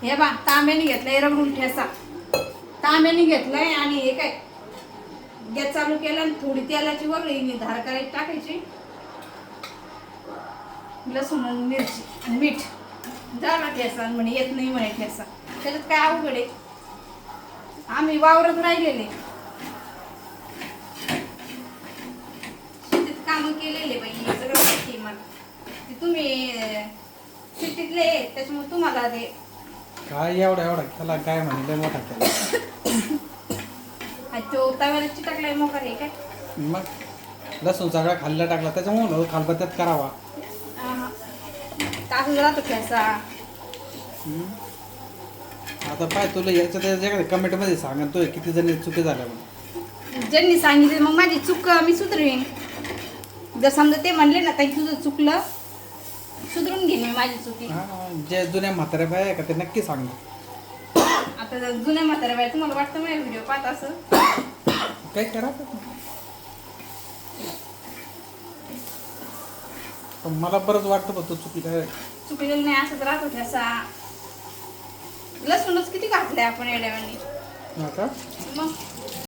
हे बा तांब्याने घेतलंय रगडून ठेसा. तांब्याने घेतलंय आणि हे काय गॅस चालू केला आणि थोडी तेलाची वगळी धार करायची टाकायची. लसूण आणि मिरची आणि मीठ झाला ठेसा. म्हणे येत नाही म्हणे ठेसा. त्याच्यात काय अवघड आहे. आम्ही वावरत राहिलेले शेतीत काम केलेले बाई सगळं माहिती मला. ते तुम्ही सिटीतले त्याच्यामुळे तुम्हाला ते काय एवढा एवढा केला काय म्हणले मोठा केला. तो तव्याला चिटकलाय मोकार आहे काय. मग लसूण सगळा खाल्ला टाकला त्याच्यामुळे खालबत्त्यात करावा. टाकून राहतो ठेसा. आता पाय तुला याच्यात कमेंटमध्ये सांगा तो किती जणी चुकी झाल्या म्हणून. ज्यांनी सांगितले मग माझी चूक मी सुधरवीन. जर समजा ते म्हणले ना ताई तुझं चुकलं सुधरून घेईन मी माझी चुकी. जे जुन्या म्हाताऱ्या बाया आहे का ते नक्की सांगा. आता जर जुन्या म्हाताऱ्या बाई तुम्हाला वाटतं माझ्या व्हिडिओ पाहत असं काय करा पण मला बरंच वाटतं बघ तू चुकलेलं नाही असंच राहतो ठेसा. लसूणच किती घातलंय आपण येड्यावानी. का मग